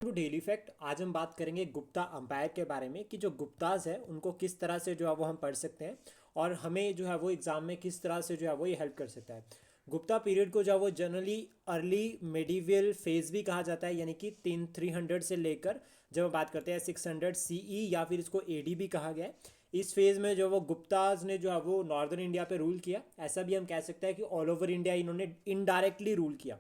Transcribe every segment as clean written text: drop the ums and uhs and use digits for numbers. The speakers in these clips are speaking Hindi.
To daily fact. आज हम बात करेंगे गुप्ता अंपायर के बारे में कि जो गुप्ताज है उनको किस तरह से जो है वो हम पढ़ सकते हैं और हमें जो है वो एग्ज़ाम में किस तरह से जो है वो ये हेल्प कर सकता है। गुप्ता पीरियड को जो है वो जनरली अर्ली मेडिवियल फेज भी कहा जाता है, यानी कि 300 से लेकर जब हम बात करते हैं 600 सीई या फिर इसको एडी भी कहा गया है। इस फेज़ में जो वो गुप्ताज ने जो है वो नॉर्दर्न इंडिया पे रूल किया। ऐसा भी हम कह सकते हैं कि ऑल ओवर इंडिया इन्होंने इनडायरेक्टली रूल किया।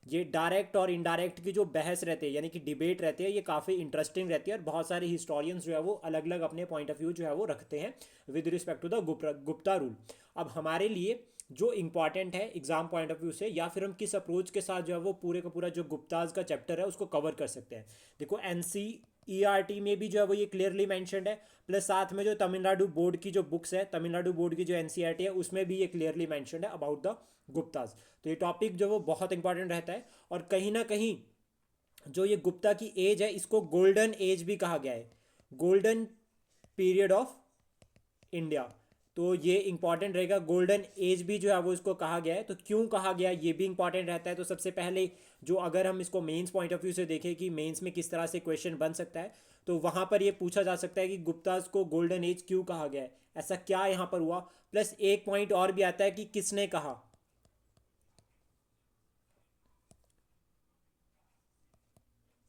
ये डायरेक्ट और इनडायरेक्ट की जो बहस रहती है यानी कि डिबेट रहती है, ये काफ़ी इंटरेस्टिंग रहती है और बहुत सारे हिस्टोरियंस जो है वो अलग अलग अपने पॉइंट ऑफ व्यू जो है वो रखते हैं with respect to the Gupta rule. अब हमारे लिए जो इंपॉर्टेंट है एग्जाम पॉइंट ऑफ व्यू से, या फिर हम किस अप्रोच के साथ जो है वो पूरे का पूरा जो गुप्ताज का चैप्टर है उसको कवर कर सकते हैं। देखो एनसीईआरटी में भी जो है वो ये क्लियरली मैंशनड है, प्लस साथ में जो तमिलनाडु बोर्ड की जो बुक्स है, तमिलनाडु बोर्ड की जो एनसीईआरटी है उसमें भी ये क्लियरली मैंशनड है अबाउट द गुप्ताज। तो ये टॉपिक जो वो बहुत इंपॉर्टेंट रहता है। और कहीं ना कहीं जो ये गुप्ता की एज है इसको गोल्डन एज भी कहा गया है, गोल्डन पीरियड ऑफ इंडिया। तो ये इंपॉर्टेंट रहेगा, गोल्डन एज भी जो है वो इसको कहा गया है। तो क्यों कहा गया ये भी इंपॉर्टेंट रहता है। तो सबसे पहले जो अगर हम इसको मेंस पॉइंट ऑफ व्यू से देखें कि मेंस में किस तरह से क्वेश्चन बन सकता है, तो वहां पर ये पूछा जा सकता है कि गुप्ताज को गोल्डन एज क्यों कहा गया है, ऐसा क्या यहाँ पर हुआ। प्लस एक पॉइंट और भी आता है कि किसने कहा।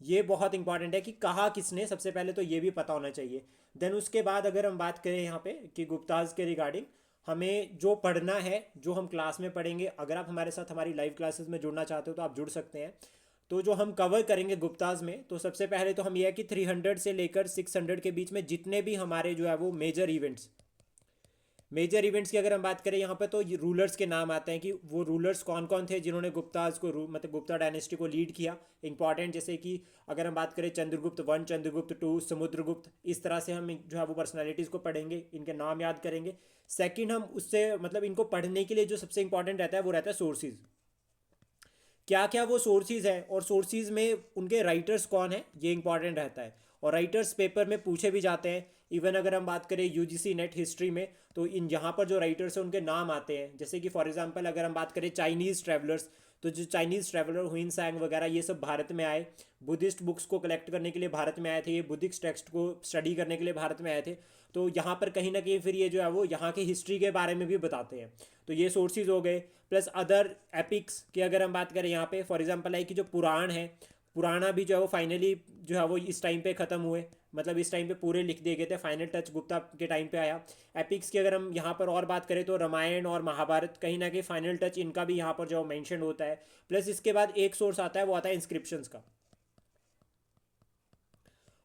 ये बहुत इंपॉर्टेंट है कि कहा किसने, सबसे पहले तो ये भी पता होना चाहिए। देन उसके बाद अगर हम बात करें यहाँ पे कि गुप्ताज के रिगार्डिंग हमें जो पढ़ना है, जो हम क्लास में पढ़ेंगे, अगर आप हमारे साथ हमारी लाइव क्लासेस में जुड़ना चाहते हो तो आप जुड़ सकते हैं। तो जो हम कवर करेंगे गुप्ताज में, तो सबसे पहले तो हम ये है कि 300 से लेकर 600 के बीच में जितने भी हमारे जो है वो मेजर इवेंट्स की अगर हम बात करें यहाँ पे, तो रूलर्स के नाम आते हैं कि वो रूलर्स कौन कौन थे जिन्होंने गुप्ताज को मतलब गुप्ता डायनेस्टी को लीड किया। इंपॉर्टेंट जैसे कि अगर हम बात करें चंद्रगुप्त वन, चंद्रगुप्त टू, समुद्रगुप्त, इस तरह से हम जो है वो पर्सनैलिटीज़ को पढ़ेंगे, इनके नाम याद करेंगे। सेकेंड, हम उससे मतलब इनको पढ़ने के लिए जो सबसे इंपॉर्टेंट रहता है वो रहता है सोर्सेज। क्या क्या वो सोर्सेज है और सोर्सेज में उनके राइटर्स कौन है, ये इंपॉर्टेंट रहता है। और राइटर्स पेपर में पूछे भी जाते हैं। इवन अगर हम बात करें यूजीसी नेट हिस्ट्री में, तो इन यहाँ पर जो राइटर्स हैं उनके नाम आते हैं। जैसे कि फॉर एग्जांपल अगर हम बात करें चाइनीज़ ट्रैवलर्स, तो जो चाइनीज़ ट्रैवलर हुइन सैंग वगैरह ये सब भारत में आए, बुद्धिस्ट बुक्स को कलेक्ट करने के लिए भारत में आए थे, ये बुद्धिस्ट टेक्स्ट को स्टडी करने के लिए भारत में आए थे। तो यहाँ पर कहीं ना कहीं फिर ये जो है वो यहाँ की हिस्ट्री के बारे में भी बताते हैं। तो ये सोर्सेज हो गए। प्लस अदर एपिक्स की अगर हम बात करें यहाँ पे, फॉर एग्जांपल है कि जो पुराण है, पुराना भी जो है वो फाइनली जो है वो इस टाइम पे ख़त्म हुए, मतलब इस टाइम पे पूरे लिख दिए गए थे, फाइनल टच गुप्ता के टाइम पे आया। एपिक्स की अगर हम यहाँ पर और बात करें तो रामायण और महाभारत कहीं ना कहीं फाइनल टच इनका भी यहाँ पर जो मेंशन होता है। प्लस इसके बाद एक सोर्स आता है, वो आता है इंस्क्रिप्शंस का।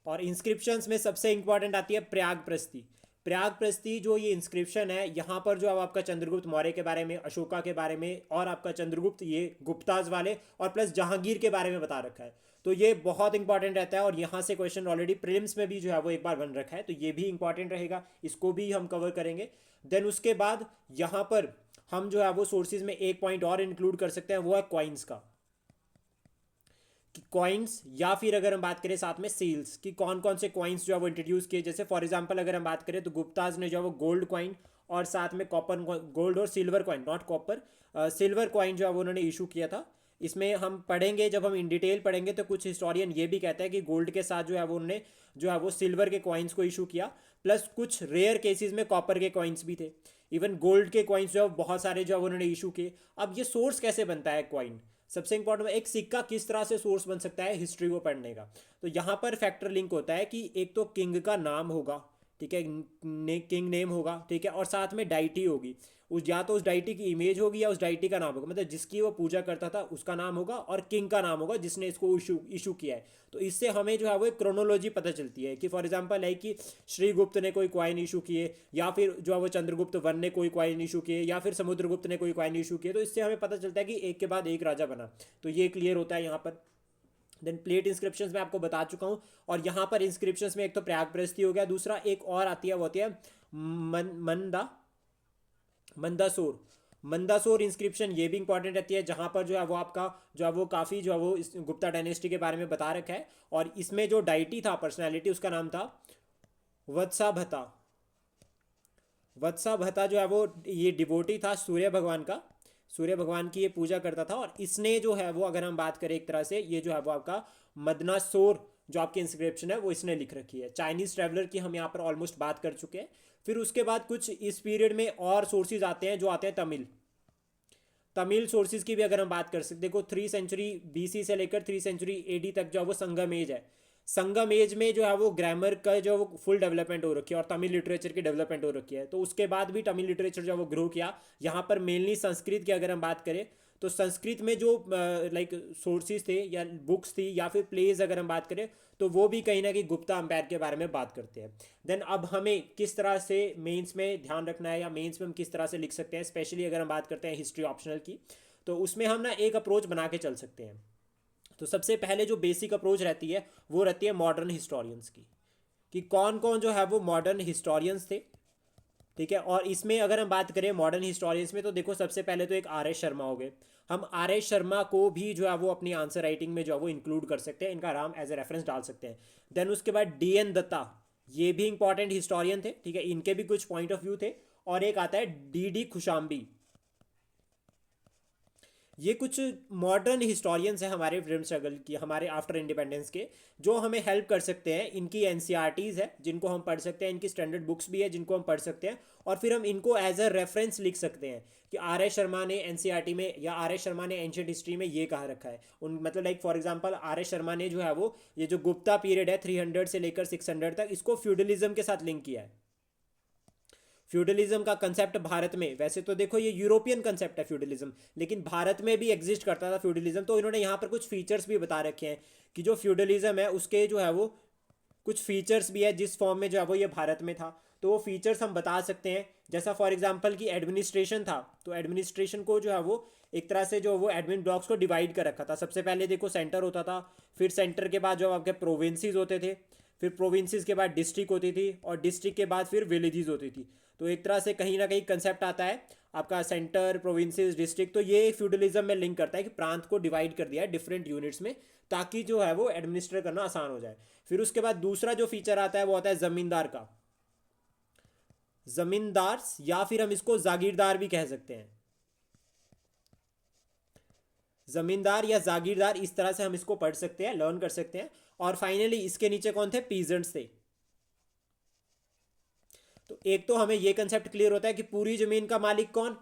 और इंस्क्रिप्शंस में सबसे इंपॉर्टेंट आती है प्रयाग प्रस्ती। प्रयाग प्रस्ती जो ये इंस्क्रिप्शन है यहाँ पर जो अब आपका चंद्रगुप्त मौर्य के बारे में, अशोका के बारे में और आपका चंद्रगुप्त ये गुप्ताज वाले और प्लस जहांगीर के बारे में बता रखा है। तो ये बहुत इंपॉर्टेंट रहता है और यहाँ से क्वेश्चन ऑलरेडी प्रीलिम्स में भी जो है वो एक बार बन रखा है, तो ये भी इंपॉर्टेंट रहेगा, इसको भी हम कवर करेंगे। देन उसके बाद यहाँ पर हम जो है वो सोर्सेज में एक पॉइंट और इंक्लूड कर सकते हैं, वो है कॉइन्स का। कॉइन्स या फिर अगर हम बात करें साथ में सील्स कि कौन कौन से कॉइन्स जो है वो इंट्रोड्यूस किए। जैसे फॉर एग्जांपल अगर हम बात करें तो गुप्ताज ने जो है वो गोल्ड कॉइन और साथ में कॉपर, गोल्ड और silver coin, not copper, silver coin जो है वो उन्होंने इशू किया था। इसमें हम पढ़ेंगे, जब हम इन डिटेल पढ़ेंगे तो कुछ हिस्टोरियन ये भी कहते हैं कि गोल्ड के साथ जो है वो उन्होंने जो है वो सिल्वर के कॉइन्स को इशू किया। प्लस कुछ रेयर केसेस में कॉपर के कॉइन्स भी थे। इवन गोल्ड के कॉइन्स जो है बहुत सारे जो है उन्होंने इशू किए। अब ये सोर्स कैसे बनता है कॉइन, सबसे इंपॉर्टेंट एक सिक्का किस तरह से सोर्स बन सकता है हिस्ट्री को पढ़ने का। तो यहाँ पर फैक्टर लिंक होता है कि एक तो किंग का नाम होगा, ठीक है, किंग नेम होगा, ठीक है, और साथ में डाइटी होगी। उस या तो उस डाइटी की इमेज होगी या उस डाइटी का नाम होगा, मतलब जिसकी वो पूजा करता था उसका नाम होगा और किंग का नाम होगा जिसने इसको इशू इशू किया है। तो इससे हमें जो है वो एक क्रोनोलॉजी पता चलती है कि फॉर एग्जांपल है कि श्रीगुप्त ने कोई क्वाइन इशू किए, या फिर जो है वो चंद्रगुप्त वन ने कोई क्वाइन इशू किए, या फिर समुद्रगुप्त ने कोई क्वाइन इशू किए। तो इससे हमें पता चलता है कि एक के बाद एक राजा बना। तो ये क्लियर होता है यहाँ पर। देन प्लेट इंस्क्रिप्शंस में आपको बता चुका हूँ। और यहाँ पर इंस्क्रिप्शंस में एक तो प्रयाग प्रस्ती हो गया, दूसरा एक और आती है वो होती है मंदा मंदासोर। मंदासोर इंस्क्रिप्शन ये भी इंपॉर्टेंट रहती है, जहाँ पर जो है वो आपका जो है वो काफ़ी जो है वो इस गुप्ता डायनेस्टी के बारे में बता रखा है। और इसमें जो डाइटी था पर्सनैलिटी, उसका नाम था वत्सा भता। वत्सा भता जो है वो ये डिवोटी था सूर्य भगवान का। सूर्य भगवान की ये पूजा करता था। और इसने जो है वो, अगर हम बात करें एक तरह से, ये जो है वो आपका मदनासोर जो आपकी इंस्क्रिप्शन है वो इसने लिख रखी है। चाइनीज ट्रेवलर की हम यहाँ पर ऑलमोस्ट बात कर चुके हैं। फिर उसके बाद कुछ इस पीरियड में और सोर्सेज आते हैं जो आते हैं तमिल सोर्सेज की भी अगर हम बात कर सकते, देखो 3 सेंचुरी BC से लेकर 3 सेंचुरी AD तक जो है वो संगम एज है। संगम एज में जो है वो ग्रामर का जो वो फुल डेवलपमेंट हो रखी है और तमिल लिटरेचर की डेवलपमेंट हो रखी है। तो उसके बाद भी तमिल लिटरेचर जो है वो ग्रो किया। यहाँ पर मेनली संस्कृत की अगर हम बात करें तो संस्कृत में जो लाइक सोर्सेज थे या बुक्स थी या फिर प्लेज अगर हम बात करें तो वो भी कहीं ना कहीं गुप्ता अम्पायर के बारे में बात करते हैं। देन अब हमें किस तरह से मेंस में ध्यान रखना है या मेंस में हम किस तरह से लिख सकते हैं, स्पेशली अगर हम बात करते हैं हिस्ट्री ऑप्शनल की, तो उसमें हम ना एक अप्रोच बना के चल सकते हैं। तो सबसे पहले जो बेसिक अप्रोच रहती है वो रहती है मॉडर्न हिस्टोरियंस की, कि कौन कौन जो है वो मॉडर्न हिस्टोरियंस थे। ठीक है, और इसमें अगर हम बात करें मॉडर्न हिस्टोरियंस में तो देखो सबसे पहले तो एक RS शर्मा हो गए। हम RS शर्मा को भी जो है वो अपनी आंसर राइटिंग में जो है वो इंक्लूड कर सकते हैं, इनका नाम एज ए रेफरेंस डाल सकते हैं। देन उसके बाद DN दत्ता, ये भी इंपॉर्टेंट हिस्टोरियन थे। ठीक है, इनके भी कुछ पॉइंट ऑफ व्यू थे। और एक आता है DD खुशाम्बी, ये कुछ मॉडर्न हिस्टोरियंस हैं हमारे फ्रीडम स्ट्रगल की, हमारे आफ्टर इंडिपेंडेंस के, जो हमें हेल्प कर सकते हैं। इनकी NCRTs है जिनको हम पढ़ सकते हैं, इनकी स्टैंडर्ड बुक्स भी है जिनको हम पढ़ सकते हैं, और फिर हम इनको एज अ रेफरेंस लिख सकते हैं कि RS शर्मा ने NCRT में या RS शर्मा ने एंशिएंट हिस्ट्री में ये कहा रखा है। उन मतलब like for example RS Sharma ने जो है वो ये जो गुप्ता पीरियड है 300 से लेकर 600 तक, इसको फ्यूडलिज्म के साथ लिंक किया है। फ्यूडलिज्म का कंसेप्ट भारत में, वैसे तो देखो ये यूरोपियन कंसेप्ट है फ्यूडलिज्म, लेकिन भारत में भी एग्जिस्ट करता था फ्यूडलिज्म। तो इन्होंने यहाँ पर कुछ फीचर्स भी बता रखे हैं कि जो फ्यूडलिज्म है उसके जो है वो कुछ फीचर्स भी है जिस फॉर्म में जो है वो ये भारत में था। तो वो फीचर्स हम बता सकते हैं, जैसा फॉर एग्जांपल कि एडमिनिस्ट्रेशन था, तो एडमिनिस्ट्रेशन को जो है वो एक तरह से जो वो एडमिन ब्लॉक्स को डिवाइड कर रखा था। सबसे पहले देखो सेंटर होता था, फिर सेंटर के बाद जो आपके प्रोविंसेस होते थे, फिर प्रोविंसेस के बाद डिस्ट्रिक्ट होती थी, और डिस्ट्रिक्ट के बाद फिर विलेजेस होती थी। तो एक तरह से कहीं ना कहीं कंसेप्ट आता है आपका सेंटर, प्रोविंसेस, डिस्ट्रिक्ट। तो ये फ्यूडलिज्म में लिंक करता है कि प्रांत को डिवाइड कर दिया है डिफरेंट यूनिट्स में, ताकि जो है वो एडमिनिस्ट्रेट करना आसान हो जाए। फिर उसके बाद दूसरा जो फीचर आता है वो आता है जमींदार का, जमींदार या फिर हम इसको जागीरदार भी कह सकते हैं। जमींदार या जागीरदार, इस तरह से हम इसको पढ़ सकते हैं, लर्न कर सकते हैं। और फाइनली इसके नीचे कौन थे? पीजेंट्स थे। तो एक तो हमें ये कंसेप्ट क्लियर होता है कि पूरी जमीन का मालिक कौन?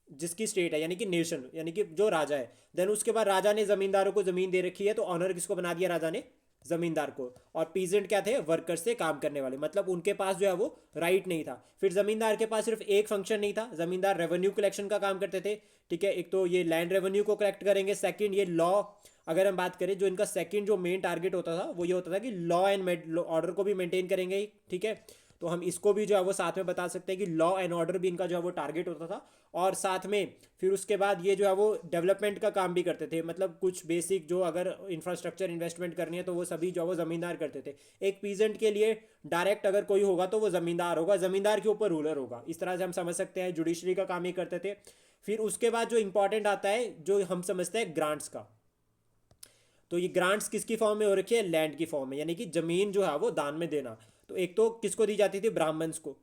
जिसकी स्टेट है, यानी कि नेशन, यानी कि जो राजा है। देन उसके बाद राजा ने जमींदारों को जमीन दे रखी है, तो ऑनर किसको बना दिया? राजा ने जमींदार को। और पीजेंट क्या थे? वर्कर्स से काम करने वाले, मतलब उनके पास जो है वो राइट नहीं था। फिर जमींदार के पास सिर्फ एक फंक्शन नहीं था, जमींदार रेवेन्यू कलेक्शन का काम करते थे। ठीक है, एक तो ये लैंड रेवेन्यू को कलेक्ट करेंगे, सेकंड ये लॉ, अगर हम बात करें जो इनका सेकंड जो मेन टारगेट होता था वो ये होता था कि लॉ एंड ऑर्डर को भी मेंटेन करेंगे। ठीक है, तो हम इसको भी जो है वो साथ में बता सकते हैं कि लॉ एंड ऑर्डर भी इनका जो है वो टारगेट होता था। और साथ में फिर उसके बाद ये जो है वो डेवलपमेंट का काम भी करते थे, मतलब कुछ बेसिक जो अगर इंफ्रास्ट्रक्चर इन्वेस्टमेंट करनी है तो वो सभी जो है वो ज़मींदार करते थे। एक पीजेंट के लिए डायरेक्ट अगर कोई होगा तो वो ज़मींदार होगा, ज़मींदार के ऊपर रूलर होगा। इस तरह से हम समझ सकते हैं जुडिशरी का काम ही करते थे। फिर उसके बाद जो इंपॉर्टेंट आता है जो हम समझते हैं ग्रांट्स का, तो ये ग्रांट्स किसकी फॉर्म में हो रखी है? लैंड की फॉर्म में, यानी कि जमीन जो है वो दान में देना। तो एक तो किसको दी जाती थी? ब्राह्मण्स को,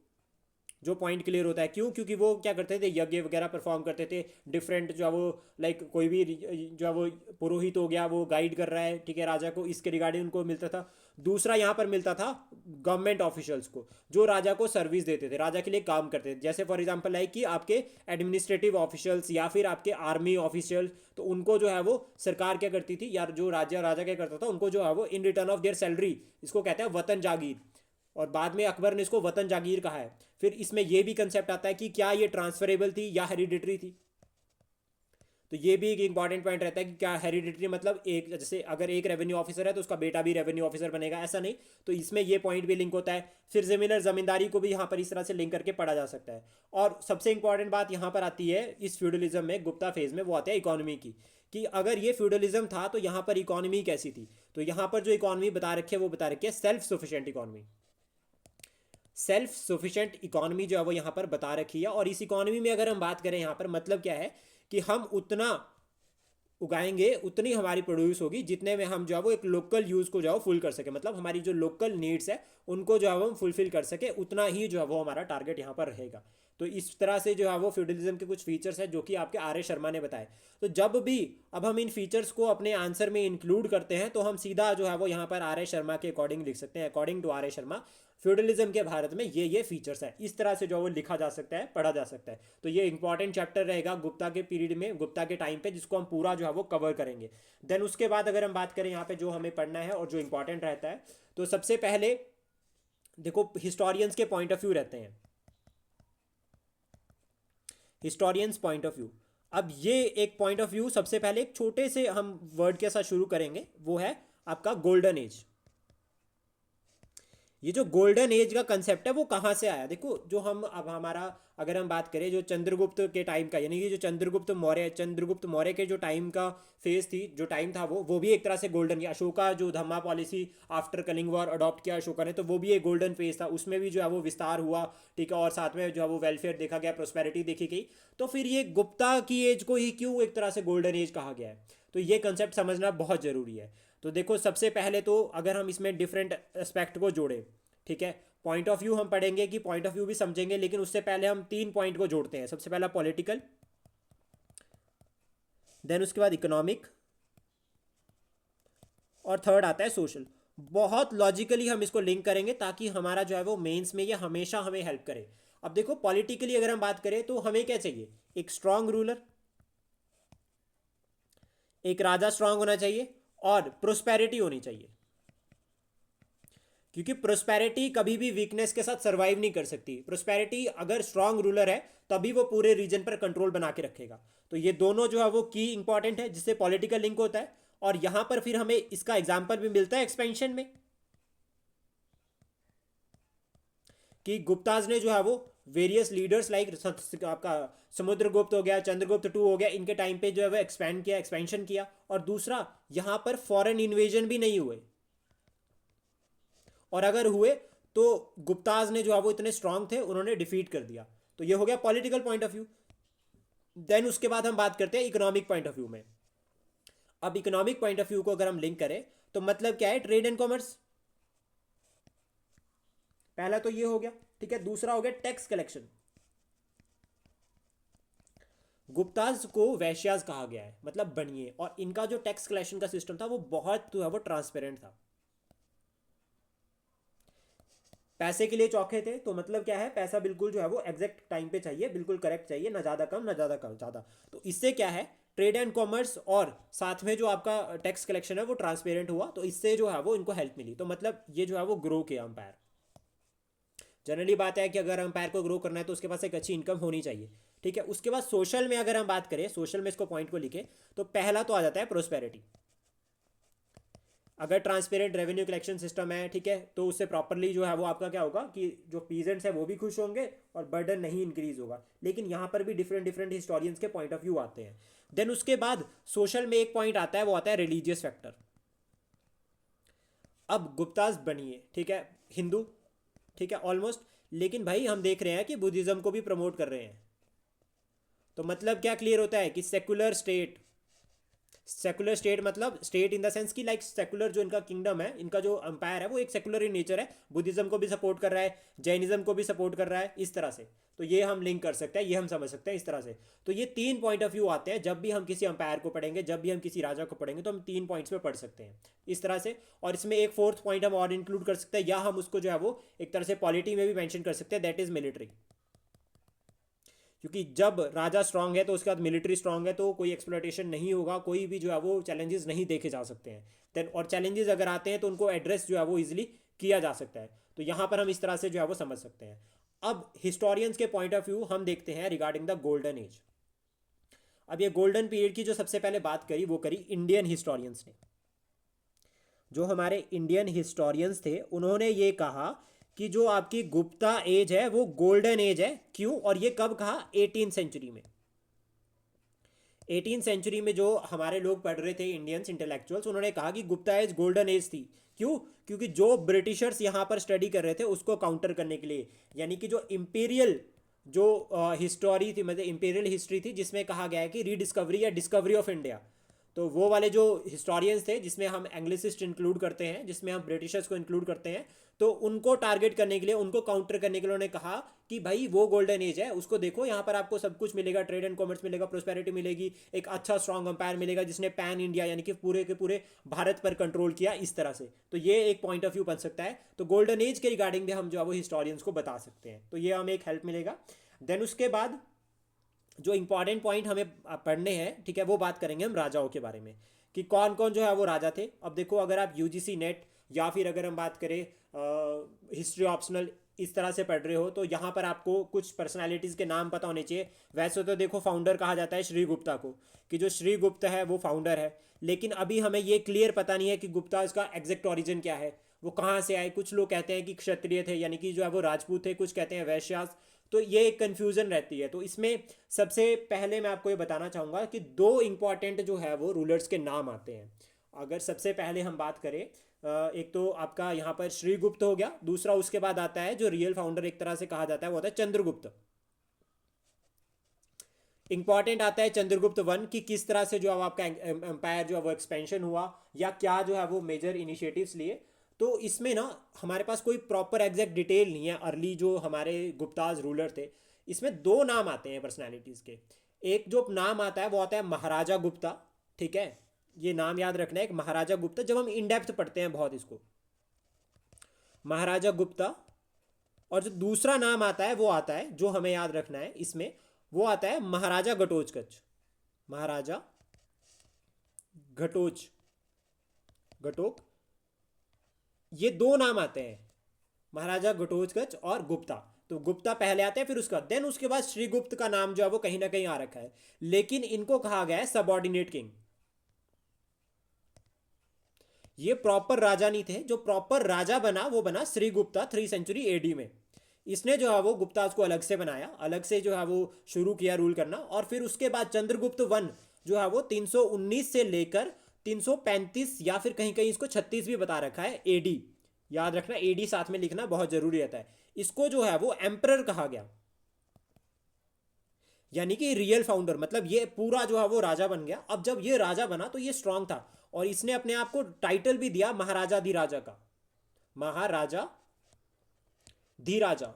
जो पॉइंट क्लियर होता है। क्यों? क्योंकि वो क्या करते थे? यज्ञ वगैरह परफॉर्म करते थे। डिफरेंट जो है वो लाइक कोई भी जो है वो पुरोहित हो गया, वो गाइड कर रहा है, ठीक है, राजा को, इसके रिगार्डिंग उनको मिलता था। दूसरा यहाँ पर मिलता था गवर्नमेंट ऑफिशियल्स को, जो राजा को सर्विस देते थे, राजा के लिए काम करते थे। जैसे फॉर एग्जांपल है कि आपके एडमिनिस्ट्रेटिव ऑफिशियल्स या फिर आपके आर्मी ऑफिशियल, तो उनको जो है वो सरकार क्या करती थी यार, जो राजा क्या करता था, उनको जो है वो in return of their salary, इसको कहते हैं वतन जागीर, और बाद में अकबर ने इसको वतन जागीर कहा है। फिर इसमें यह भी कंसेप्ट आता है कि क्या ये ट्रांसफरेबल थी या हेरिडिटरी थी। तो ये भी एक इंपॉर्टेंट पॉइंट रहता है कि क्या हेरिडिटरी, मतलब एक जैसे अगर एक रेवेन्यू ऑफिसर है तो उसका बेटा भी रेवेन्यू ऑफिसर बनेगा, ऐसा नहीं। तो इसमें ये पॉइंट भी लिंक होता है। फिर जिमिलर जमींदारी को भी यहाँ पर इस तरह से लिंक करके पढ़ा जा सकता है। और सबसे इंपॉर्टेंट बात यहाँ पर आती है इस फ्यूडलिज्म में, गुप्ता फेज में, वो आती है इकोनॉमी की, कि अगर ये फ्यूडलिज्म था तो यहाँ पर इकोनॉमी कैसी थी। तो यहाँ पर जो इकोनॉमी बता रखी है वो बता रखी है self sufficient economy. Self sufficient economy जो है वो यहाँ पर बता रखी है। और इस इकोनॉमी में अगर हम बात करें यहाँ पर मतलब क्या है कि हम उतना उगाएंगे उतनी हमारी प्रोड्यूस होगी जितने में हम जो है वो एक लोकल यूज़ को जो है फुल कर सके, मतलब हमारी जो लोकल नीड्स है उनको जो है हम फुलफिल कर सके, उतना ही जो है वो हमारा टारगेट यहाँ पर रहेगा। तो इस तरह से जो है वो फ्यूडलिज्म के कुछ फीचर्स हैं जो कि आपके आर एस शर्मा ने बताए। तो जब भी अब हम इन फीचर्स को अपने आंसर में इंक्लूड करते हैं तो हम सीधा जो है वो यहाँ पर आर एस शर्मा के अकॉर्डिंग लिख सकते हैं, according to R S Sharma feudalism के भारत में ये फीचर्स है। इस तरह से जो वो लिखा जा सकता है, पढ़ा जा सकता है। तो ये इंपॉर्टेंट चैप्टर रहेगा गुप्ता के पीरियड में, गुप्ता के टाइम पे, जिसको हम पूरा जो है वो कवर करेंगे। देन उसके बाद अगर हम बात करें यहाँ पे जो हमें पढ़ना है और जो इंपॉर्टेंट रहता है, तो सबसे पहले देखो हिस्टोरियंस के पॉइंट ऑफ व्यू रहते हैं, हिस्टोरियंस पॉइंट ऑफ व्यू। अब ये एक पॉइंट ऑफ व्यू, सबसे पहले एक छोटे से हम वर्ड के साथ शुरू करेंगे, वो है आपका गोल्डन एज। ये जो गोल्डन एज का कंसेप्ट है वो कहाँ से आया? देखो जो हम अब हमारा अगर हम बात करें जो चंद्रगुप्त के टाइम का, यानी कि जो चंद्रगुप्त मौर्य के जो टाइम का फेज थी, जो टाइम था वो भी एक तरह से गोल्डन। अशोका जो Dhamma policy after Kalinga war adopt किया अशोका ने, तो वो भी एक गोल्डन फेज था, उसमें भी जो है वो विस्तार हुआ, ठीक है, और साथ में जो है वो वेलफेयर देखा गया, प्रोस्पेरिटी देखी गई। तो फिर ये गुप्ता की एज को ही क्यों एक तरह से गोल्डन एज कहा गया है? तो ये कंसेप्ट समझना बहुत ज़रूरी है। तो देखो सबसे पहले तो अगर हम इसमें डिफरेंट एस्पेक्ट को जोड़ें, ठीक है, पॉइंट ऑफ व्यू हम पढ़ेंगे कि पॉइंट ऑफ व्यू भी समझेंगे, लेकिन उससे पहले हम 3 पॉइंट को जोड़ते हैं। सबसे पहला पॉलिटिकल, देन उसके बाद इकोनॉमिक, और थर्ड आता है सोशल। बहुत लॉजिकली हम इसको लिंक करेंगे ताकि हमारा जो है वो मेंस में ये हमेशा हमें हेल्प करे। अब देखो पॉलिटिकली अगर हम बात करें तो हमें क्या चाहिए? एक स्ट्रांग रूलर, एक राजा स्ट्रांग होना चाहिए, और प्रोस्पेरिटी होनी चाहिए, क्योंकि प्रोस्पेरिटी कभी भी वीकनेस के साथ सर्वाइव नहीं कर सकती। प्रोस्पेरिटी अगर स्ट्रांग रूलर है तभी वो पूरे रीजन पर कंट्रोल बना के रखेगा। तो ये दोनों जो है वो की इंपॉर्टेंट है, जिससे पॉलिटिकल लिंक होता है। और यहां पर फिर हमें इसका एग्जाम्पल भी मिलता है एक्सपेंशन में, कि गुप्ताज ने जो है वो वेरियस लीडर्स लाइक आपका समुद्रगुप्त हो गया, चंद्रगुप्त टू हो गया, इनके टाइम पे जो है वो एक्सपेंड किया, एक्सपेंशन किया। और दूसरा, यहां पर फॉरेन इन्वेजन भी नहीं हुए, और अगर हुए तो गुप्ताज ने जो है वो इतने स्ट्रांग थे, उन्होंने डिफीट कर दिया। तो ये हो गया political point of view. Then उसके बाद हम बात करते हैं इकोनॉमिक पॉइंट ऑफ व्यू में। अब इकोनॉमिक पॉइंट ऑफ व्यू को अगर हम लिंक करें तो मतलब क्या है? Trade and commerce. पहला तो ये हो गया, ठीक है। दूसरा हो गया टैक्स कलेक्शन। गुप्ताज को वैश्याज कहा गया है, मतलब बनिए, और इनका जो टैक्स कलेक्शन का सिस्टम था वो बहुत जो है वो ट्रांसपेरेंट था। पैसे के लिए चौके थे, तो मतलब क्या है? पैसा बिल्कुल जो है वो एग्जैक्ट टाइम पे चाहिए, बिल्कुल करेक्ट चाहिए, ना ज़्यादा कम ना ज़्यादा कम ज़्यादा। तो इससे क्या है? ट्रेड एंड कॉमर्स और साथ में जो आपका टैक्स कलेक्शन है वो ट्रांसपेरेंट हुआ, तो इससे जो है वो इनको हेल्प मिली। तो मतलब ये जो है वो ग्रो किया अंपायर। जनरली बात है कि अगर अंपायर को ग्रो करना है तो उसके पास एक अच्छी इनकम होनी चाहिए, ठीक है। उसके बाद सोशल में अगर हम बात करें, सोशल में इसको पॉइंट को लिखे तो पहला तो आ जाता है प्रोस्पेरिटी। अगर ट्रांसपेरेंट रेवेन्यू कलेक्शन सिस्टम है, ठीक है, तो उससे प्रॉपरली जो है वो आपका क्या होगा कि जो पीजेंट्स है वो भी खुश होंगे और बर्डन नहीं इंक्रीज होगा। लेकिन यहाँ पर भी डिफरेंट डिफरेंट हिस्टोरियंस के पॉइंट ऑफ व्यू आते हैं। देन उसके बाद सोशल में एक पॉइंट आता है, वो आता है रिलीजियस फैक्टर। अब गुप्ताज बनिए, ठीक है, हिंदू, ठीक है, ऑलमोस्ट, लेकिन भाई हम देख रहे हैं कि बुद्धिज्म को भी प्रमोट कर रहे हैं। तो मतलब क्या क्लियर होता है कि सेकुलर स्टेट, सेकुलर स्टेट मतलब स्टेट इन द सेंस कि लाइक सेकुलर जो इनका किंगडम है, इनका जो अंपायर है वो एक सेकुलर इन नेचर है, बुद्धिज्म को भी सपोर्ट कर रहा है, जैनिज्म को भी सपोर्ट कर रहा है, इस तरह से। तो ये हम लिंक कर सकते हैं, ये हम समझ सकते हैं इस तरह से। तो ये 3 पॉइंट ऑफ व्यू आते हैं जब भी हम किसी अंपायर को पढ़ेंगे, जब भी हम किसी राजा को पढ़ेंगे, तो हम 3 पॉइंट्स में पढ़ सकते हैं इस तरह से। और इसमें एक फोर्थ पॉइंट हम और इंक्लूड कर सकते हैं, या हम उसको जो है वो एक तरह से पॉलिटी में भी मैंशन कर सकते हैं, दैट इज मिलिट्री। क्योंकि जब राजा स्ट्रांग है तो उसके बाद मिलिट्री स्ट्रांग है, तो कोई एक्सप्लॉयटेशन नहीं होगा, कोई भी जो है वो चैलेंजेस नहीं देखे जा सकते हैं। देन और चैलेंजेस अगर आते हैं तो उनको एड्रेस जो है वो इजीली किया जा सकता है। तो यहाँ पर हम इस तरह से जो है वो समझ सकते हैं। अब हिस्टोरियंस के पॉइंट ऑफ व्यू हम देखते हैं रिगार्डिंग द गोल्डन एज। अब ये गोल्डन पीरियड की जो सबसे पहले बात करी वो करी इंडियन हिस्टोरियंस ने। जो हमारे इंडियन हिस्टोरियंस थे उन्होंने ये कहा कि जो आपकी गुप्ता एज है वो गोल्डन एज है। क्यों? और ये कब कहा? 18th सेंचुरी में। 18th सेंचुरी में जो हमारे लोग पढ़ रहे थे, इंडियंस इंटेलेक्चुअल्स, उन्होंने कहा कि गुप्ता एज गोल्डन एज थी। क्यों? क्योंकि जो ब्रिटिशर्स यहाँ पर स्टडी कर रहे थे उसको काउंटर करने के लिए, यानी कि जो इंपीरियल जो हिस्टोरी थी, मतलब इंपीरियल हिस्ट्री थी, जिसमें कहा गया है कि रीडिस्कवरी या डिस्कवरी ऑफ इंडिया, तो वो वाले जो हिस्टोरियंस थे जिसमें हम एंग्लिसिस्ट इंक्लूड करते हैं, जिसमें हम ब्रिटिशर्स को इंक्लूड करते हैं, तो उनको टारगेट करने के लिए, उनको काउंटर करने के लिए उन्होंने कहा कि भाई वो गोल्डन एज है, उसको देखो, यहाँ पर आपको सब कुछ मिलेगा, ट्रेड एंड कॉमर्स मिलेगा, प्रोस्पेरिटी मिलेगी, एक अच्छा स्ट्रॉन्ग अंपायर मिलेगा जिसने पैन इंडिया यानी कि पूरे के पूरे भारत पर कंट्रोल किया इस तरह से। तो ये एक पॉइंट ऑफ व्यू बन सकता है। तो गोल्डन एज के रिगार्डिंग भी हम जो है वो हिस्टोरियंस को बता सकते हैं, तो ये हमें एक हेल्प मिलेगा। देन उसके बाद जो इंपॉर्टेंट पॉइंट हमें पढ़ने हैं, ठीक है, वो बात करेंगे हम राजाओं के बारे में कि कौन कौन जो है वो राजा थे। अब देखो, अगर आप यूजीसी नेट या फिर अगर हम बात करें हिस्ट्री ऑप्शनल इस तरह से पढ़ रहे हो, तो यहाँ पर आपको कुछ पर्सनालिटीज़ के नाम पता होने चाहिए। वैसे तो देखो, फाउंडर कहा जाता है श्रीगुप्ता को, कि जो श्रीगुप्त है वो फाउंडर है, लेकिन अभी हमें ये क्लियर पता नहीं है कि गुप्ता इसका एग्जैक्ट ओरिजिन क्या है, वो कहाँ से आए। कुछ लोग कहते हैं कि क्षत्रिय थे यानी कि जो है वो राजपूत थे, कुछ कहते हैं वैश्यास। तो ये एक कन्फ्यूज़न रहती है। तो इसमें सबसे पहले मैं आपको ये बताना चाहूँगा कि दो इंपॉर्टेंट जो है वो रूलर्स के नाम आते हैं। अगर सबसे पहले हम बात करें, एक तो आपका यहाँ पर श्रीगुप्त हो गया, दूसरा उसके बाद आता है जो रियल फाउंडर एक तरह से कहा जाता है वो होता है चंद्रगुप्त। इंपॉर्टेंट आता है चंद्रगुप्त वन, कि किस तरह से जो है आपका एम्पायर जो है वो एक्सपेंशन हुआ, या क्या जो है वो मेजर इनिशिएटिव्स लिए। तो इसमें ना हमारे पास कोई प्रॉपर एग्जैक्ट डिटेल नहीं है अर्ली जो हमारे गुप्ताज रूलर थे। इसमें दो नाम आते हैं पर्सनैलिटीज़ के। एक जो नाम आता है वो आता है महाराजा गुप्ता, ठीक है, ये नाम याद रखना है, एक महाराजा गुप्ता, जब हम इन डेप्थ पढ़ते हैं बहुत इसको, महाराजा गुप्ता। और जो दूसरा नाम आता है वो आता है, जो हमें याद रखना है इसमें, वो आता है महाराजा घटोत्कच। महाराजा घटोच घटोक, ये दो नाम आते हैं, महाराजा घटोत्कच और गुप्ता। तो गुप्ता पहले आते हैं, फिर उसका देन उसके बाद श्रीगुप्त का नाम जो है वो कहीं ना कहीं आ रखा है, लेकिन इनको कहा गया है सबऑर्डिनेट किंग। ये प्रॉपर राजा नहीं थे। जो प्रॉपर राजा बना वो बना श्रीगुप्ता 3 सेंचुरी एडी में। इसने जो है वो गुप्ताज को अलग से बनाया, अलग से जो है वो शुरू किया रूल करना। और फिर उसके बाद चंद्रगुप्त वन जो है वो 319 से लेकर 335 या फिर कहीं कहीं इसको 36 भी बता रखा है एडी। याद रखना, एडी साथ में लिखना बहुत जरूरी रहता है। इसको जो है वो एम्परर कहा गया, यानी कि रियल फाउंडर, मतलब ये पूरा जो है वो राजा बन गया। अब जब ये राजा बना तो ये स्ट्रांग था, और इसने अपने आप को टाइटल भी दिया महाराजा धीराजा का, महाराजा धीराजा।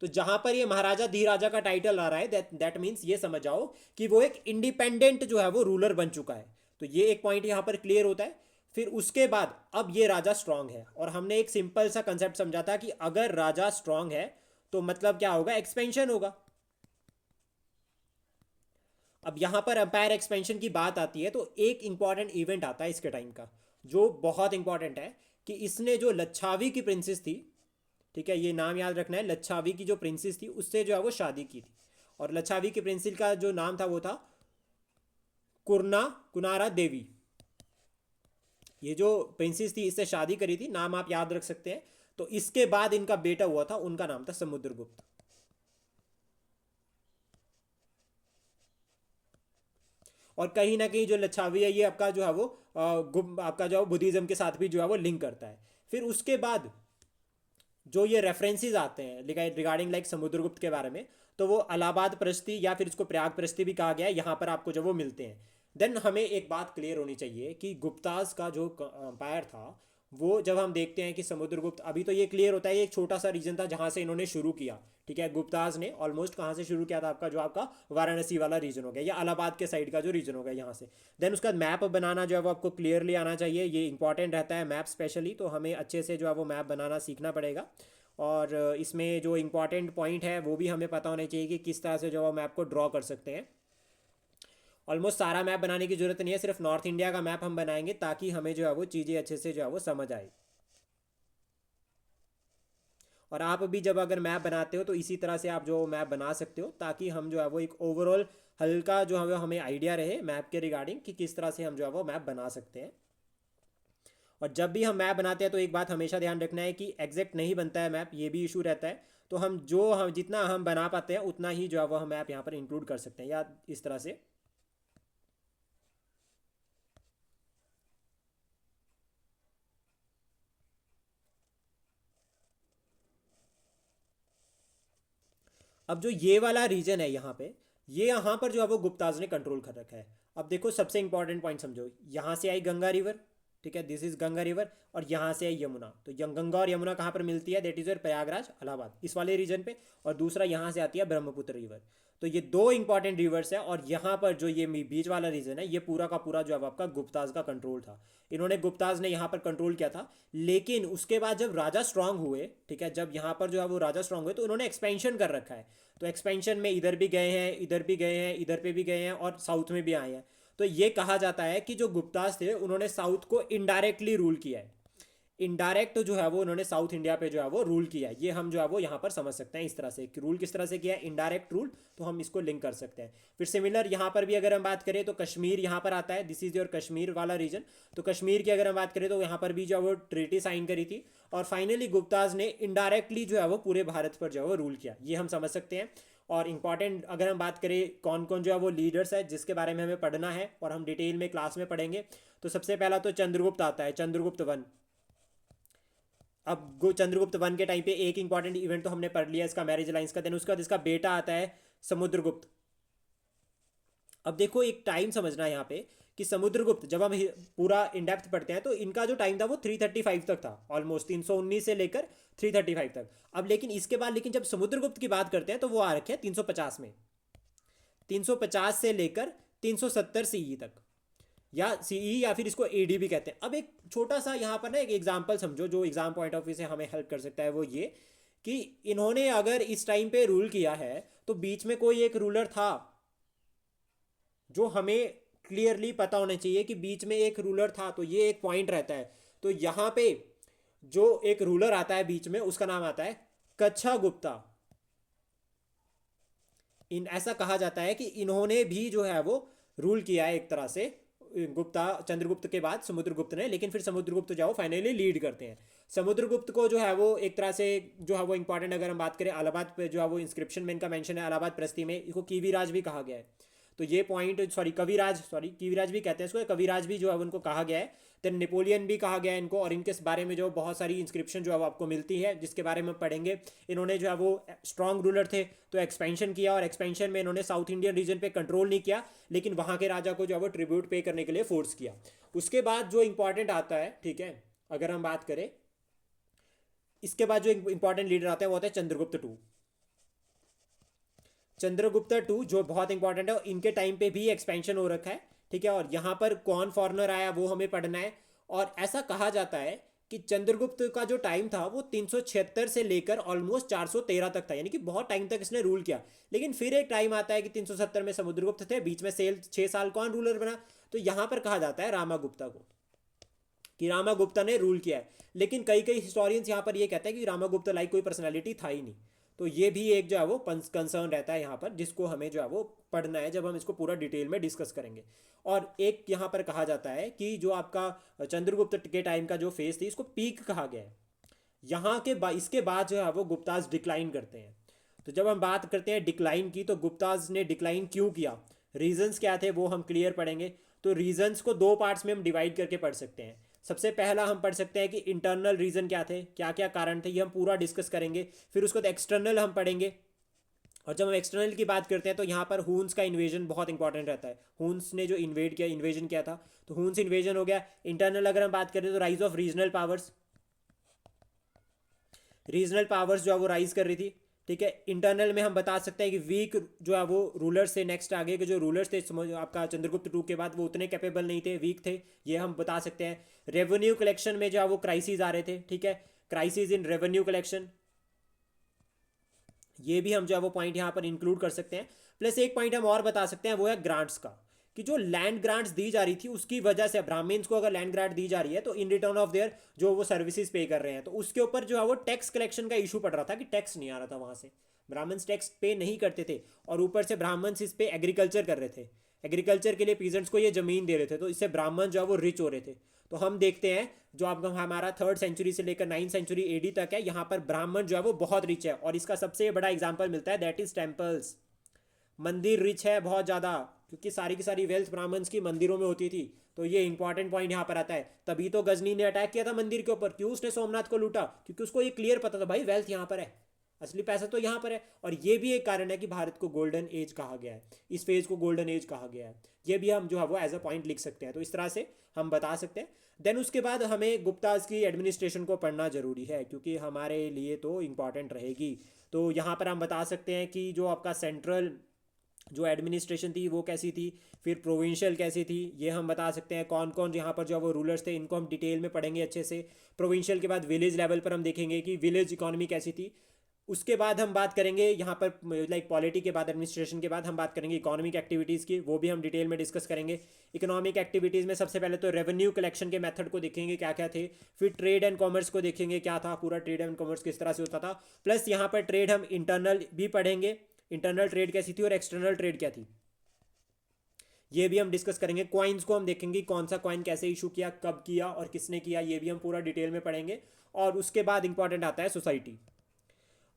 तो जहां पर ये महाराजा धीराजा का टाइटल आ रहा है, दैट मीन्स ये समझ जाओ कि वो एक इंडिपेंडेंट जो है वो रूलर बन चुका है। तो ये एक पॉइंट यहां पर क्लियर होता है। फिर उसके बाद अब ये राजा स्ट्रांग है, और हमने एक सिंपल सा कंसेप्ट समझा था कि अगर राजा स्ट्रांग है तो मतलब क्या होगा, एक्सपेंशन होगा। अब यहां पर अंपायर एक्सपेंशन की बात आती है, तो एक इंपॉर्टेंट इवेंट आता है इसके टाइम का जो बहुत इंपॉर्टेंट है, कि इसने जो लच्छावी की प्रिंसेस थी, ठीक है, ये नाम याद रखना है, लच्छावी की जो प्रिंसेस थी उससे जो है वो शादी की थी। और लच्छावी की प्रिंसेस का जो नाम था वो था कुरना कुनारा देवी। ये जो प्रिंसेस थी इससे शादी करी थी, नाम आप याद रख सकते हैं। तो इसके बाद इनका बेटा हुआ था, उनका नाम था समुद्रगुप्त। और कहीं ना कहीं जो लच्छावी है ये आपका जो है वो आपका जो बुद्धिज्म के साथ भी जो है वो लिंक करता है। फिर उसके बाद जो ये रेफरेंसेस आते हैं रिगार्डिंग लाइक समुद्रगुप्त के बारे में, तो वो अलाहाबाद प्रस्ती या फिर इसको प्रयाग प्रस्ती भी कहा गया है, यहाँ पर आपको जो वो मिलते हैं। देन हमें एक बात क्लियर होनी चाहिए कि गुप्ताज का जो अंपायर था, वो जब हम देखते हैं कि समुद्रगुप्त, अभी तो ये क्लियर होता है ये एक छोटा सा रीजन था जहाँ से इन्होंने शुरू किया, ठीक है। गुप्ताज ने ऑलमोस्ट कहाँ से शुरू किया था, आपका जो आपका वाराणसी वाला रीजन हो गया या इलाहाबाद के साइड का जो रीजन हो गया यहाँ से। देन उसका मैप बनाना जो है वो आपको क्लियरली आना चाहिए, ये इंपॉर्टेंट रहता है मैप स्पेशली। तो हमें अच्छे से जो है वो मैप बनाना सीखना पड़ेगा। और इसमें जो इम्पॉर्टेंट पॉइंट है वो भी हमें पता होना चाहिए कि किस तरह से जो है मैप को ड्रॉ कर सकते हैं। ऑलमोस्ट सारा मैप बनाने की जरूरत नहीं है, सिर्फ नॉर्थ इंडिया का मैप हम बनाएंगे ताकि हमें जो है वो चीज़ें अच्छे से जो है वो समझ आए। और आप भी जब अगर मैप बनाते हो तो इसी तरह से आप जो मैप बना सकते हो, ताकि हम जो है वो एक ओवरऑल हल्का जो है वो हमें आइडिया रहे मैप के रिगार्डिंग कि किस तरह से हम जो है वो मैप बना सकते हैं। और जब भी हम मैप बनाते हैं तो एक बात हमेशा ध्यान रखना है कि एग्जैक्ट नहीं बनता है मैप, ये भी इशू रहता है। तो हम जितना हम बना पाते हैं उतना ही जो है वो हम मैप यहाँ पर इंक्लूड कर सकते हैं, या इस तरह से। अब जो ये वाला रीजन है यहाँ पे, ये यहाँ पर जो है वो गुप्ताज ने कंट्रोल कर रखा है। अब देखो सबसे इंपॉर्टेंट पॉइंट समझो, यहाँ से आई गंगा रिवर, ठीक है, दिस इज गंगा रिवर, और यहाँ से आई यमुना। तो गंगा और यमुना कहाँ पर मिलती है, that is your Prayagraj Allahabad, इस वाले रीजन पे। और दूसरा यहाँ से आती है ब्रह्मपुत्र रिवर। तो ये दो इंपॉर्टेंट रिवर्स है, और यहाँ पर जो ये बीच वाला रीजन है, ये पूरा का पूरा जो है आपका गुप्ताज का कंट्रोल था। इन्होंने गुप्ताज ने यहाँ पर कंट्रोल किया था। लेकिन उसके बाद जब राजा स्ट्रांग हुए, ठीक है, जब यहाँ पर जो है वो राजा स्ट्रांग हुए, तो उन्होंने एक्सपेंशन कर रखा है। तो एक्सपेंशन में इधर भी गए हैं, इधर भी गए हैं, इधर पे भी गए हैं, और साउथ में भी आए हैं। तो ये कहा जाता है कि जो गुप्ताज थे उन्होंने साउथ को इनडायरेक्टली रूल किया है। इनडायरेक्ट जो है वो उन्होंने साउथ इंडिया पे जो है वो रूल किया है। ये हम जो है वो यहाँ पर समझ सकते हैं इस तरह से कि रूल किस तरह से किया है, इनडायरेक्ट रूल। तो हम इसको लिंक कर सकते हैं। फिर सिमिलर यहाँ पर भी अगर हम बात करें तो कश्मीर यहाँ पर आता है, दिस इज योर कश्मीर वाला रीजन। तो कश्मीर की अगर हम बात करें तो यहाँ पर भी जो है वो ट्रीटी साइन करी थी। और फाइनली गुप्ताज ने इनडायरेक्टली जो है वो पूरे भारत पर जो है वो रूल किया, ये हम समझ सकते हैं। और इंपॉर्टेंट अगर हम बात करें कौन कौन जो है वो लीडर्स है जिसके बारे में हमें पढ़ना है और हम डिटेल में क्लास में पढ़ेंगे, तो सबसे पहला तो चंद्रगुप्त आता है, चंद्रगुप्त वन। अब चंद्रगुप्त वन के टाइम पे एक इंपॉर्टेंट इवेंट तो हमने पढ़ लिया इसका, मैरिज अलायंस का। देन उसके बाद इसका बेटा आता है समुद्रगुप्त। अब देखो एक टाइम समझना है यहाँ पे कि समुद्रगुप्त, जब हम पूरा इन डेप्थ पढ़ते हैं तो इनका जो टाइम था वो 335 तक था, ऑलमोस्ट 319 से लेकर 335 तक। अब लेकिन इसके बाद लेकिन जब समुद्रगुप्त की बात करते हैं तो वो आ रखे हैं 350 में, 350 से लेकर 370 सीई तक, या सीई या फिर इसको एडी भी कहते हैं। अब एक छोटा सा यहाँ पर ना एक एग्जाम्पल समझो जो एग्जाम पॉइंट ऑफ व्यू से हमें हेल्प कर सकता है, वो ये कि इन्होंने अगर इस टाइम पे रूल किया है तो बीच में कोई एक रूलर था, जो हमें क्लियरली पता होना चाहिए कि बीच में एक रूलर था। तो ये एक पॉइंट रहता है। तो यहाँ पे जो एक रूलर आता है बीच में उसका नाम आता है कच्छा गुप्ता। इन ऐसा कहा जाता है कि इन्होंने भी जो है वो रूल किया है एक तरह से, गुप्ता चंद्रगुप्त के बाद समुद्रगुप्त ने। लेकिन फिर समुद्रगुप्त जो फाइनली लीड करते हैं। समुद्रगुप्त को जो है वो एक तरह से जो है वो इंपॉर्टेंट अगर हम बात करें इलाहाबाद पे जो है वो इंस्क्रिप्शन में इनका मेंशन है, इलाहाबाद प्रस्ती में इसको कीवीराज भी कहा गया है। तो ये पॉइंट कीवीराज भी कहते हैं इसको, कविराज भी जो है उनको कहा गया है। देन नेपोलियन भी कहा गया है इनको। और इनके बारे में जो बहुत सारी इंस्क्रिप्शन जो है वो आपको मिलती है जिसके बारे में पढ़ेंगे। इन्होंने जो है वो स्ट्रॉन्ग रूलर थे तो एक्सपेंशन किया, और एक्सपेंशन में इन्होंने साउथ इंडियन रीजन पे कंट्रोल नहीं किया, लेकिन वहाँ के राजा को जो है वो ट्रिब्यूट पे करने के लिए फोर्स किया। उसके बाद जो इंपॉर्टेंट आता है, ठीक है, अगर हम बात करें इसके बाद जो इंपॉर्टेंट लीडर आता है वो होता है चंद्रगुप्त टू। चंद्रगुप्त टू जो बहुत इंपॉर्टेंट है, इनके टाइम पे भी एक्सपेंशन हो रखा है, ठीक है। और यहाँ पर कौन फॉरनर आया वो हमें पढ़ना है। और ऐसा कहा जाता है कि चंद्रगुप्त का जो टाइम था वो 376 से लेकर ऑलमोस्ट 413 तक था, यानी कि बहुत टाइम तक इसने रूल किया। लेकिन फिर एक टाइम आता है कि 370 में समुद्रगुप्त थे, बीच में 6 साल कौन रूलर बना, तो यहाँ पर कहा जाता है रामागुप्ता को, कि रामागुप्ता ने रूल किया है। लेकिन कई कई हिस्टोरियंस यहाँ पर ये कहते हैं कि रामागुप्ता लाइक कोई पर्सनालिटी था ही नहीं। तो ये भी एक जो है वो कंसर्न रहता है यहाँ पर, जिसको हमें जो है वो पढ़ना है जब हम इसको पूरा डिटेल में डिस्कस करेंगे। और एक यहाँ पर कहा जाता है कि जो आपका चंद्रगुप्त के टाइम का जो फेज थी इसको पीक कहा गया है। यहाँ के इसके बाद जो है वो गुप्ताज डिक्लाइन करते हैं। तो जब हम बात करते हैं डिक्लाइन की, तो गुप्ताज ने डिक्लाइन क्यों किया, रीजंस क्या थे वो हम क्लियर पढ़ेंगे। तो रीजंस को दो पार्ट्स में हम डिवाइड करके पढ़ सकते हैं। सबसे पहला हम पढ़ सकते हैं कि इंटरनल रीजन क्या थे, क्या क्या कारण थे, ये हम पूरा डिस्कस करेंगे। फिर उसको एक्सटर्नल हम पढ़ेंगे। और जब हम एक्सटर्नल की बात करते हैं तो यहाँ पर हून्स का इन्वेजन बहुत इंपॉर्टेंट रहता है। हून्स ने जो इन्वेजन किया था, तो हून्स इन्वेजन हो गया। इंटरनल अगर हम बात करें तो rise of regional powers, regional powers जो है वो राइज कर रही थी, ठीक है। इंटरनल में हम बता सकते हैं कि वीक जो है वो रूलर्स थे, नेक्स्ट आगे के जो रूलर्स थे आपका चंद्रगुप्त टू के बाद वो उतने कैपेबल नहीं थे, वीक थे, ये हम बता सकते हैं। रेवेन्यू कलेक्शन में जो है वो क्राइसिस आ रहे थे, ठीक है, क्राइसिस इन रेवेन्यू कलेक्शन, ये भी हम जो है वो पॉइंट यहाँ पर इंक्लूड कर सकते हैं। प्लस एक पॉइंट हम और बता सकते हैं वो है ग्रांट्स का, कि जो लैंड ग्रांट्स दी जा रही थी उसकी वजह से ब्राह्मण्स को अगर लैंड ग्रांट दी जा रही है तो इन रिटर्न ऑफ देयर जो वो सर्विसेज पे कर रहे हैं, तो उसके ऊपर जो है वो टैक्स कलेक्शन का इशू पड़ रहा था कि टैक्स नहीं आ रहा था वहाँ से, ब्राह्मण्स टैक्स पे नहीं करते थे। और ऊपर से ब्राह्मण्स इस पे एग्रीकल्चर कर रहे थे, एग्रीकल्चर के लिए पीजेंट्स को ये ज़मीन दे रहे थे, तो इससे ब्राह्मण जो है वो रिच हो रहे थे। तो हम देखते हैं जो आपका हमारा 3rd सेंचुरी से लेकर 9th सेंचुरी एडी तक है, यहाँ पर ब्राह्मण जो है वो बहुत रिच है। और इसका सबसे बड़ा एग्जाम्पल मिलता है, दैट इज टेम्पल्स। मंदिर रिच है बहुत ज़्यादा, क्योंकि सारी की सारी वेल्थ ब्राह्मण्स की मंदिरों में होती थी। तो ये इंपॉर्टेंट पॉइंट यहाँ पर आता है। तभी तो गजनी ने अटैक किया था मंदिर के ऊपर, क्यों उसने सोमनाथ को लूटा, क्योंकि उसको ये क्लियर पता था भाई वेल्थ यहाँ पर है, असली पैसा तो यहाँ पर है। और ये भी एक कारण है कि भारत को गोल्डन एज कहा गया है, इस फेज को गोल्डन एज कहा गया है। ये भी हम जो है वो एज अ पॉइंट लिख सकते हैं, तो इस तरह से हम बता सकते हैं। देन उसके बाद हमें गुप्ताज की एडमिनिस्ट्रेशन को पढ़ना जरूरी है, क्योंकि हमारे लिए तो इम्पॉर्टेंट रहेगी। तो यहाँ पर हम बता सकते हैं कि जो आपका सेंट्रल जो एडमिनिस्ट्रेशन थी वो कैसी थी, फिर प्रोविंशियल कैसी थी, ये हम बता सकते हैं। कौन कौन यहाँ पर जो वो रूलर्स थे, इनको हम डिटेल में पढ़ेंगे अच्छे से। प्रोविंशियल के बाद विलेज लेवल पर हम देखेंगे कि विलेज इकोनॉमी कैसी थी। उसके बाद हम बात करेंगे यहाँ पर लाइक पॉलिटी के बाद, एडमिनिस्ट्रेशन के बाद हम बात करेंगे इकोनॉमिक एक्टिविटीज़ की, वो भी हम डिटेल में डिस्कस करेंगे। इकोनॉमिक एक्टिविटीज़ में सबसे पहले तो रेवेन्यू कलेक्शन के मेथड को देखेंगे क्या क्या थे, फिर ट्रेड एंड कॉमर्स को देखेंगे क्या था, पूरा ट्रेड एंड कॉमर्स किस तरह से होता था। प्लस यहाँ पर ट्रेड हम इंटरनल भी पढ़ेंगे, इंटरनल ट्रेड कैसी थी और एक्सटर्नल ट्रेड क्या थी, ये भी हम डिस्कस करेंगे। कॉइन्स को हम देखेंगे कौन सा कॉइन कैसे इशू किया, कब किया और किसने किया, ये भी हम पूरा डिटेल में पढ़ेंगे। और उसके बाद इंपॉर्टेंट आता है सोसाइटी।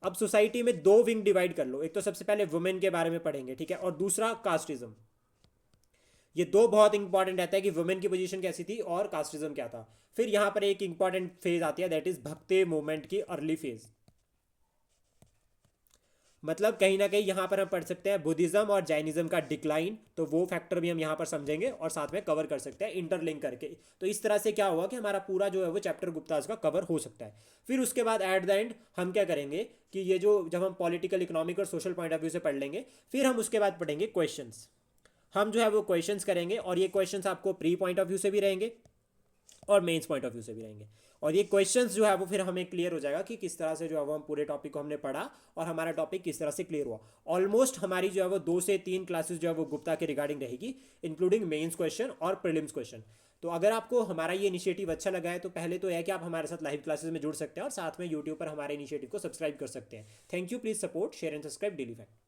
अब सोसाइटी में दो विंग डिवाइड कर लो, एक तो सबसे पहले वुमेन के बारे में पढ़ेंगे, ठीक है, और दूसरा कास्टिज्म। ये दो बहुत इंपॉर्टेंट रहता है कि वुमेन की पोजीशन कैसी थी और कास्टिज्म क्या था। फिर यहां पर एक इंपॉर्टेंट फेज आती है, दैट इज भक्ति मूवमेंट की अर्ली फेज। मतलब कहीं ना कहीं यहाँ पर हम पढ़ सकते हैं बुद्धिज्म और जैनिज्म का डिक्लाइन, तो वो फैक्टर भी हम यहाँ पर समझेंगे और साथ में कवर कर सकते हैं इंटरलिंक करके। तो इस तरह से क्या हुआ कि हमारा पूरा जो है वो चैप्टर गुप्ताज का कवर हो सकता है। फिर उसके बाद एट द एंड हम क्या करेंगे कि ये जो जब हम पॉलिटिकल, इकोनॉमिक और सोशल पॉइंट ऑफ व्यू से पढ़ लेंगे, फिर हम उसके बाद पढ़ेंगे क्वेश्चंस। हम जो है वो क्वेश्चंस करेंगे, और ये क्वेश्चंस आपको प्री पॉइंट ऑफ व्यू से भी रहेंगे और मेंस पॉइंट ऑफ व्यू से भी रहेंगे। और ये क्वेश्चंस जो है वो फिर हमें क्लियर हो जाएगा कि किस तरह से जो है वो हम पूरे टॉपिक को हमने पढ़ा और हमारा टॉपिक किस तरह से क्लियर हुआ। ऑलमोस्ट हमारी जो है वो 2 से 3 क्लासेस जो है वो गुप्ता के रिगार्डिंग रहेगी, इंक्लूडिंग मेंस क्वेश्चन और प्रीलिम्स क्वेश्चन। तो अगर आपको हमारा ये इनिशिएटिव अच्छा लगा है तो पहले तो यह कि आप हमारे साथ लाइव क्लासेस में जुड़ सकते हैं और साथ में यूट्यूब पर हमारे इनिशिएटिव को सब्सक्राइब कर सकते हैं। Thank you, please support, share and subscribe daily fact.